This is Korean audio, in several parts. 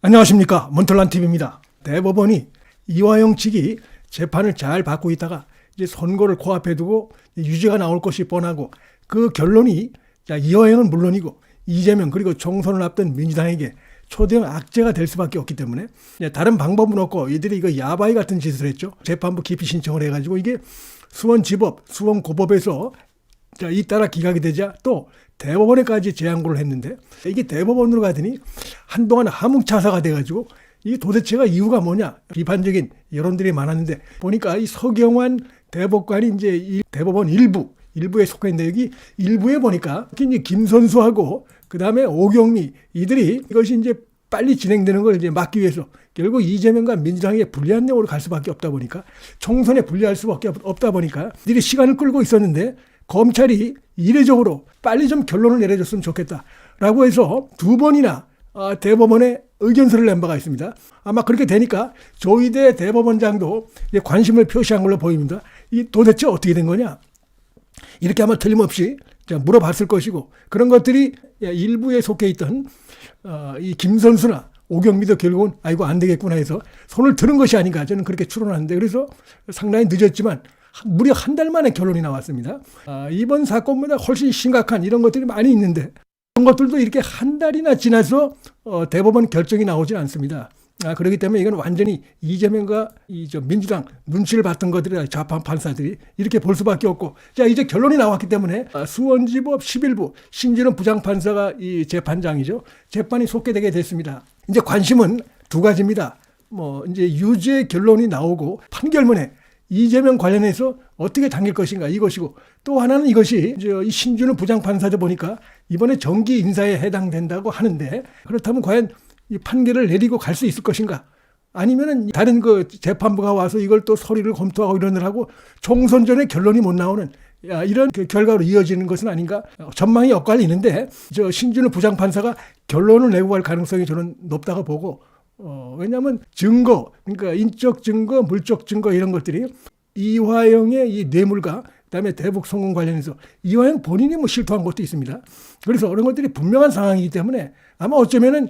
안녕하십니까, 몬털란TV입니다. 대법원이 이화영 측이 재판을 잘 받고 있다가 이제 선고를 코앞에 두고 유죄가 나올 것이 뻔하고, 그 결론이 이화영은 물론이고 이재명 그리고 총선을 앞둔 민주당에게 초대형 악재가 될 수밖에 없기 때문에 다른 방법은 없고, 이들이 이거 야바이 같은 짓을 했죠. 재판부 기피 신청을 해가지고 이게 수원지법, 수원고법에서 잇따라 기각이 되자 또 대법원에까지 재항고를 했는데, 이게 대법원으로 가더니 한동안 함흥차사가 돼가지고 이게 도대체가 이유가 뭐냐 비판적인 여론들이 많았는데, 보니까 이 서경환 대법관이 이제 이 대법원 일부에 속해 있는데, 여기 일부에 보니까 특히 이제 김선수하고 그 다음에 오경미, 이들이 이것이 이제 빨리 진행되는 걸 이제 막기 위해서 결국 이재명과 민주당에 불리한 내용으로 갈 수밖에 없다 보니까, 총선에 불리할 수밖에 없다 보니까 이들이 시간을 끌고 있었는데, 검찰이 이례적으로 빨리 좀 결론을 내려줬으면 좋겠다라고 해서 두 번이나 대법원에 의견서를 낸 바가 있습니다. 아마 그렇게 되니까 조희대 대법원장도 관심을 표시한 걸로 보입니다. 이 도대체 어떻게 된 거냐? 이렇게 아마 틀림없이 물어봤을 것이고, 그런 것들이 일부에 속해 있던 이 김선수나 오경미도 결국은 아이고 안 되겠구나 해서 손을 드는 것이 아닌가, 저는 그렇게 추론하는데, 그래서 상당히 늦었지만 무려 한 달 만에 결론이 나왔습니다. 이번 사건보다 훨씬 심각한 이런 것들이 많이 있는데, 그런 것들도 이렇게 한 달이나 지나서 대법원 결정이 나오지 않습니다. 그렇기 때문에 이건 완전히 이재명과 민주당 눈치를 봤던 것들이 좌판 판사들이 이렇게 볼 수밖에 없고, 자, 이제 결론이 나왔기 때문에 수원지법 11부 신진원 부장판사가 이 재판장이죠. 재판이 속개되게 됐습니다. 이제 관심은 두 가지입니다. 이제 유죄 결론이 나오고 판결문에 이재명 관련해서 어떻게 당길 것인가, 이것이고, 또 하나는 이것이 이 신준호 부장판사도 보니까 이번에 정기 인사에 해당된다고 하는데, 그렇다면 과연 이 판결을 내리고 갈 수 있을 것인가, 아니면은 다른 그 재판부가 와서 이걸 또 서류를 검토하고 이러느라고 총선 전에 결론이 못 나오는 이런 그 결과로 이어지는 것은 아닌가, 전망이 엇갈리는데, 신준호 부장판사가 결론을 내고 갈 가능성이 저는 높다고 보고, 왜냐하면 증거, 그러니까 인적 증거, 물적 증거 이런 것들이 이화영의 이 뇌물과 그다음에 대북 송금 관련해서 이화영 본인이 실토한 것도 있습니다. 그래서 그런 것들이 분명한 상황이기 때문에 아마 어쩌면은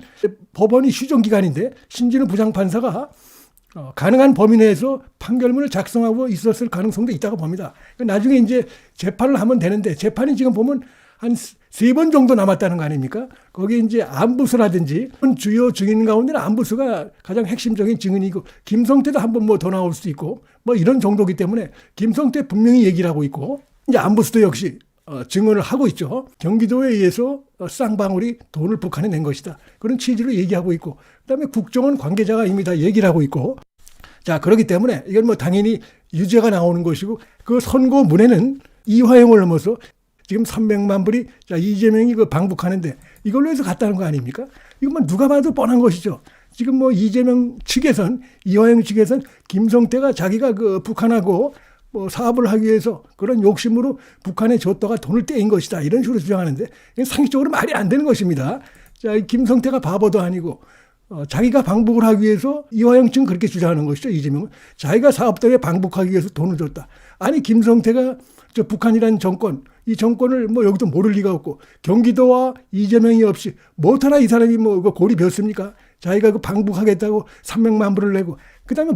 법원이 휴정 기간인데 신진우 부장판사가 가능한 범위 내에서 판결문을 작성하고 있었을 가능성도 있다고 봅니다. 나중에 이제 재판을 하면 되는데, 재판이 지금 보면 한 3번 정도 남았다는 거 아닙니까? 거기에 이제 안부수라든지 주요 증인 가운데는 안부수가 가장 핵심적인 증인이고, 김성태도 한 번 더 나올 수도 있고, 이런 정도이기 때문에 김성태 분명히 얘기를 하고 있고, 이제 안부수도 역시 증언을 하고 있죠. 경기도에 의해서 쌍방울이 돈을 북한에 낸 것이다, 그런 취지로 얘기하고 있고, 그다음에 국정원 관계자가 이미 다 얘기를 하고 있고, 자, 그렇기 때문에 이건 당연히 유죄가 나오는 것이고, 그 선고문에는 이화영을 넘어서 지금 300만 불이 이재명이 방북하는데 이걸로 해서 갔다는 거 아닙니까? 이건 누가 봐도 뻔한 것이죠. 지금 이재명 측에선, 이화영 측에선 김성태가 자기가 북한하고 사업을 하기 위해서 그런 욕심으로 북한에 줬다가 돈을 떼인 것이다, 이런 식으로 주장하는데, 이건 상식적으로 말이 안 되는 것입니다. 자, 김성태가 바보도 아니고 자기가 방북을 하기 위해서, 이화영 측은 그렇게 주장하는 것이죠. 이재명은 자기가 사업 때문에 방북하기 위해서 돈을 줬다. 아니, 김성태가 북한이라는 정권, 이 정권을 여기도 모를 리가 없고, 경기도와 이재명이 없이 못하나 이 사람이 골이 벼습니까? 자기가 방북하겠다고 300만 불을 내고, 그 다음에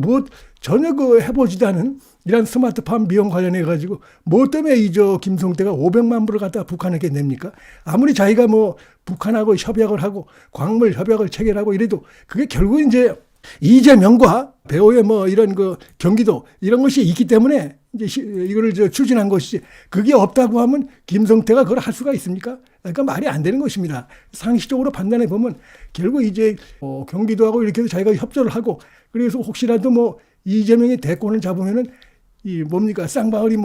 전혀 해보지도 않은 이런 스마트팜 비용 관련해 가지고 때문에 김성태가 500만 불을 갖다가 북한에게 냅니까? 아무리 자기가 북한하고 협약을 하고 광물 협약을 체결하고 이래도 그게 결국 이제 이재명과 배후의 이런 경기도 이런 것이 있기 때문에 이제 이거를 추진한 것이지, 그게 없다고 하면 김성태가 그걸 할 수가 있습니까? 그러니까 말이 안 되는 것입니다. 상식적으로 판단해 보면 결국 이제 경기도하고 이렇게 해서 자기가 협조를 하고, 그래서 혹시라도 이재명의 대권을 잡으면은 쌍방울이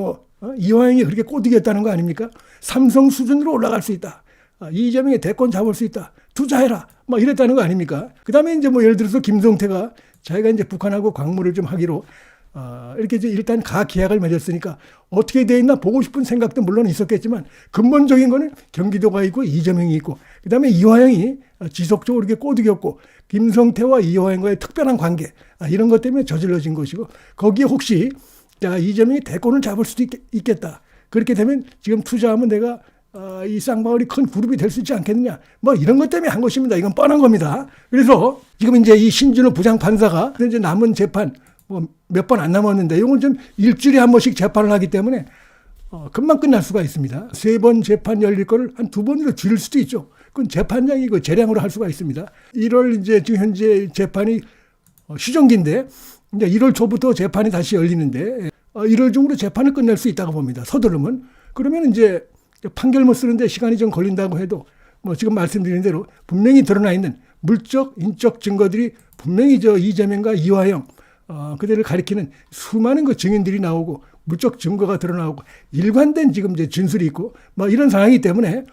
이화영이 그렇게 꼬드겼다는 거 아닙니까? 삼성 수준으로 올라갈 수 있다, 이재명의 대권 잡을 수 있다, 투자해라, 이랬다는 거 아닙니까? 그 다음에 이제 예를 들어서 김성태가 자기가 이제 북한하고 광물을 좀 하기로 이렇게 이제 일단 계약을 맺었으니까 어떻게 돼 있나 보고 싶은 생각도 물론 있었겠지만, 근본적인 거는 경기도가 있고 이재명이 있고, 그 다음에 이화영이 지속적으로 이렇게 꼬드겼고, 김성태와 이화영과의 특별한 관계, 이런 것 때문에 저질러진 것이고, 거기에 혹시 이재명이 대권을 잡을 수도 있겠다, 그렇게 되면 지금 투자하면 내가 이 쌍방울이 큰 그룹이 될 수 있지 않겠느냐. 뭐 이런 것 때문에 한 것입니다. 이건 뻔한 겁니다. 그래서 지금 이제 이 신진우 부장판사가 이제 남은 재판 뭐 몇 번 안 남았는데 이건 좀 일주일에 한 번씩 재판을 하기 때문에 금방 끝날 수가 있습니다. 3번 재판 열릴 거를 한 2번으로 줄일 수도 있죠. 그건 재판장이 그 재량으로 할 수가 있습니다. 1월 이제 지금 현재 재판이 휴정기인데 이제 1월 초부터 재판이 다시 열리는데 1월 중으로 재판을 끝낼 수 있다고 봅니다. 서두르면. 그러면 이제 판결문 쓰는데 시간이 좀 걸린다고 해도 뭐 지금 말씀드린 대로 분명히 드러나 있는 물적, 인적 증거들이 분명히 이재명과 이화영 그들을 가리키는 수많은 그 증인들이 나오고 물적 증거가 드러나고 일관된 지금 이제 진술이 있고 뭐 이런 상황이기 때문에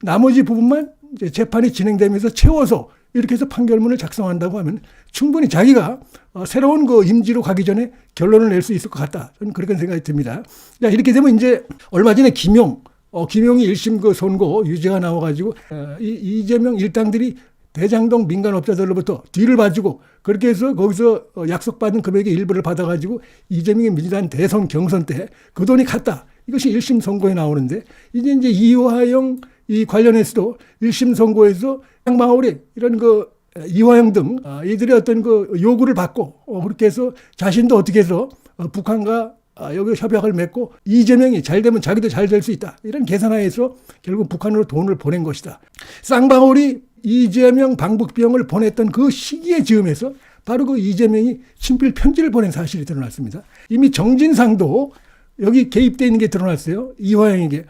나머지 부분만 이제 재판이 진행되면서 채워서 이렇게 해서 판결문을 작성한다고 하면 충분히 자기가 새로운 그 임지로 가기 전에 결론을 낼 수 있을 것 같다. 저는 그렇게 생각이 듭니다. 자, 이렇게 되면 이제 얼마 전에 김용이 1심 그 선고 유죄가 나와가지고 이재명 일당들이 대장동 민간업자들로부터 뒤를 봐주고 그렇게 해서 거기서 약속받은 금액의 일부를 받아가지고 이재명의 민주당 대선 경선 때 그 돈이 갔다. 이것이 1심 선고에 나오는데 이제 이화영 이 관련해서도 1심 선고에서 쌍방울이 이런 그 이화영 등 이들의 어떤 그 요구를 받고 그렇게 해서 자신도 어떻게 해서 북한과 여기 협약을 맺고 이재명이 잘 되면 자기도 잘 될 수 있다. 이런 계산하에서 결국 북한으로 돈을 보낸 것이다. 쌍방울이 이재명 방북비용을 보냈던 그 시기에 즈음해서 바로 그 이재명이 친필 편지를 보낸 사실이 드러났습니다. 이미 정진상도 여기 개입되어 있는 게 드러났어요. 이화영에게.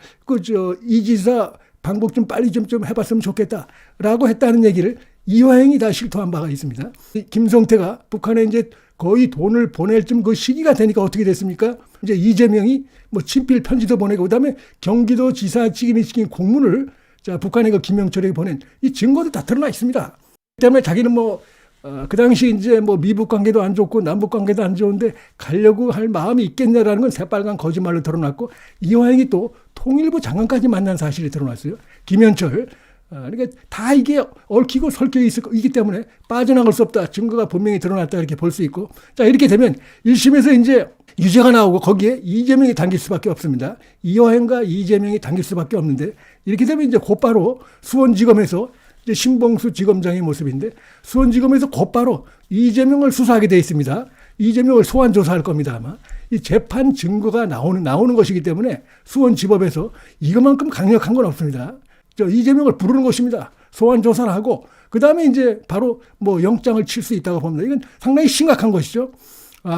이 지사 방북 좀 빨리 좀 해봤으면 좋겠다라고 했다는 얘기를 이화영이 다 실토한 바가 있습니다. 김성태가 북한에 이제 거의 돈을 보낼 쯤 그 시기가 되니까 어떻게 됐습니까? 이제 이재명이 뭐 친필 편지도 보내고 그다음에 경기도 지사 직임이 시킨 공문을 북한의 그 김영철에게 보낸 이 증거도 다 드러나 있습니다. 그 때문에 자기는 그 당시 이제 미북 관계도 안 좋고 남북 관계도 안 좋은데 가려고 할 마음이 있겠냐라는 건 새빨간 거짓말로 드러났고 이화영이 또 통일부 장관까지 만난 사실이 드러났어요. 김현철. 그러니까 다 이게 얽히고 설켜 있기 때문에 빠져나갈 수 없다. 증거가 분명히 드러났다 이렇게 볼 수 있고. 자, 이렇게 되면 1심에서 이제 유죄가 나오고 거기에 이재명이 당길 수밖에 없습니다. 이화영과 이재명이 당길 수밖에 없는데 이렇게 되면 이제 곧바로 수원지검에서 이제 신봉수 지검장의 모습인데 수원지검에서 곧바로 이재명을 수사하게 돼 있습니다. 이재명을 소환 조사할 겁니다. 아마 이 재판 증거가 나오는 것이기 때문에 수원지법에서 이것만큼 강력한 건 없습니다. 이재명을 부르는 것입니다. 소환 조사를 하고 그 다음에 이제 바로 영장을 칠 수 있다고 봅니다. 이건 상당히 심각한 것이죠.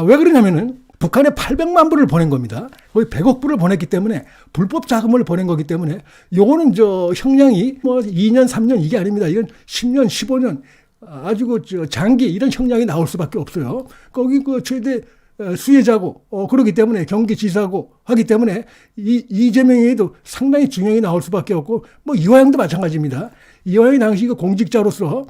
왜 그러냐면은 북한에 800만 불을 보낸 겁니다. 거의 100억 불을 보냈기 때문에 불법 자금을 보낸 거기 때문에 요거는 형량이 2년, 3년 이게 아닙니다. 이건 10년, 15년 아주 장기 이런 형량이 나올 수밖에 없어요. 거기 최대 수혜자고 그렇기 때문에 경기지사고 하기 때문에 이재명에도 상당히 중형이 나올 수밖에 없고 이화영도 마찬가지입니다. 이화영이 당시 공직자로서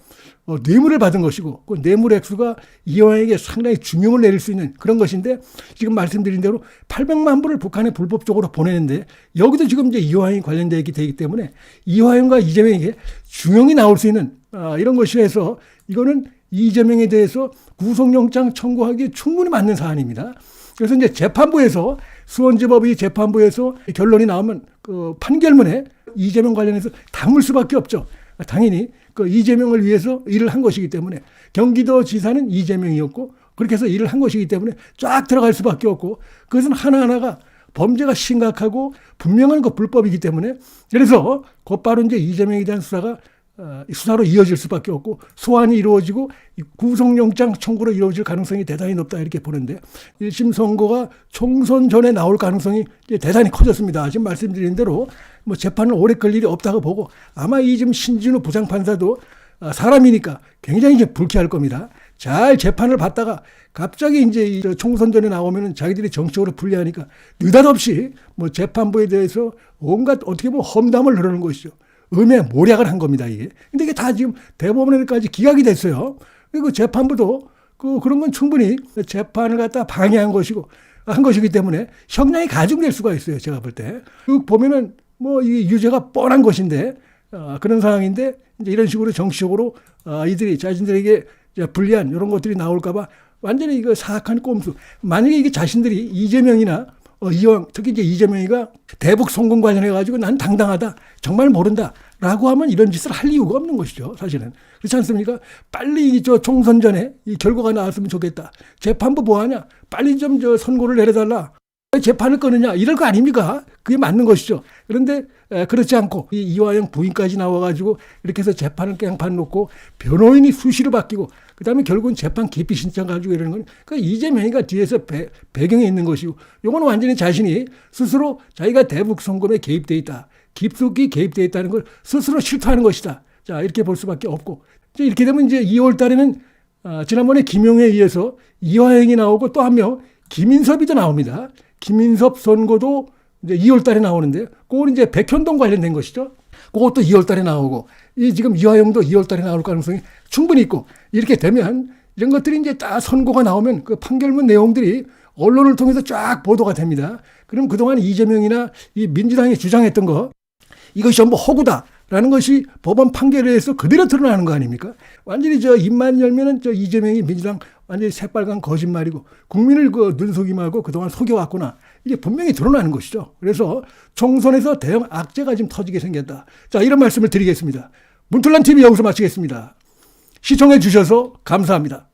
뇌물을 받은 것이고 그 뇌물 액수가 이화영에게 상당히 중형을 내릴 수 있는 그런 것인데 지금 말씀드린 대로 800만 불을 북한에 불법적으로 보내는데 여기도 지금 이제 이화영이 관련되어 되기 때문에 이화영과 이재명에게 중형이 나올 수 있는 이런 것이라서 이거는 이재명에 대해서 구속영장 청구하기에 충분히 맞는 사안입니다. 그래서 이제 재판부에서 수원지법이 재판부에서 결론이 나오면 그 판결문에 이재명 관련해서 담을 수밖에 없죠. 당연히 그 이재명을 위해서 일을 한 것이기 때문에 경기도지사는 이재명이었고 그렇게 해서 일을 한 것이기 때문에 쫙 들어갈 수밖에 없고 그것은 하나하나가 범죄가 심각하고 분명한 그 불법이기 때문에 그래서 곧바로 이제 이재명에 대한 수사로 이어질 수밖에 없고 소환이 이루어지고 구속영장 청구로 이루어질 가능성이 대단히 높다 이렇게 보는데 1심 선고가 총선 전에 나올 가능성이 대단히 커졌습니다. 지금 말씀드린 대로 재판을 오래 끌 일이 없다고 보고 아마 이 지금 신진우 부장판사도 사람이니까 굉장히 이제 불쾌할 겁니다. 잘 재판을 받다가 갑자기 이제 총선 전에 나오면은 자기들이 정치적으로 불리하니까 느닷없이 재판부에 대해서 온갖 어떻게 보면 험담을 흐르는 것이죠. 음해 모략을 한 겁니다, 이게. 근데 이게 다 지금 대법원에까지 기각이 됐어요. 그리고 재판부도 그런 건 충분히 재판을 갖다 방해한 것이기 때문에 형량이 가중될 수가 있어요, 제가 볼 때. 보면은 이 유죄가 뻔한 것인데, 그런 상황인데, 이제 이런 식으로 정치적으로 이들이 자신들에게 불리한 이런 것들이 나올까봐 완전히 이거 사악한 꼼수. 만약에 이게 자신들이 이재명이나 이왕 특히 이제 이재명이가 대북 송금 관련해 가지고 난 당당하다, 정말 모른다라고 하면 이런 짓을 할 이유가 없는 것이죠. 사실은 그렇지 않습니까? 빨리 저 총선 전에 이 결과가 나왔으면 좋겠다. 재판부 뭐하냐? 빨리 좀 저 선고를 내려달라. 재판을 끊느냐 이럴 거 아닙니까? 그게 맞는 것이죠. 그런데 그렇지 않고 이 이화영 부인까지 나와가지고 이렇게 해서 재판을 깽판 놓고 변호인이 수시로 바뀌고 그다음에 결국은 재판 기피 신청 가지고 이러는 건 그 이재명이가 뒤에서 배경에 있는 것이고 이건 완전히 자신이 스스로 자기가 대북 송금에 개입돼 있다, 깊숙이 개입돼 있다는 걸 스스로 실토하는 것이다. 자 이렇게 볼 수밖에 없고 이렇게 되면 이제 2월 달에는 지난번에 김용에 의해서 이화영이 나오고 또 한 명 김인섭이 또 나옵니다. 김인섭 선고도 이제 2월 달에 나오는데, 그건 이제 백현동 관련된 것이죠. 그것도 2월 달에 나오고, 이 지금 이화영도 2월 달에 나올 가능성이 충분히 있고, 이렇게 되면 이런 것들이 이제 딱 선고가 나오면 그 판결문 내용들이 언론을 통해서 쫙 보도가 됩니다. 그럼 그동안 이재명이나 이 민주당이 주장했던 거, 이것이 전부 허구다라는 것이 법원 판결에 의해서 그대로 드러나는 거 아닙니까? 완전히 저 입만 열면은 저 이재명이 민주당 완전히 새빨간 거짓말이고 국민을 그 눈속임하고 그동안 속여왔구나. 이게 분명히 드러나는 것이죠. 그래서 총선에서 대형 악재가 지금 터지게 생겼다. 자, 이런 말씀을 드리겠습니다. 문틀란 TV 여기서 마치겠습니다. 시청해 주셔서 감사합니다.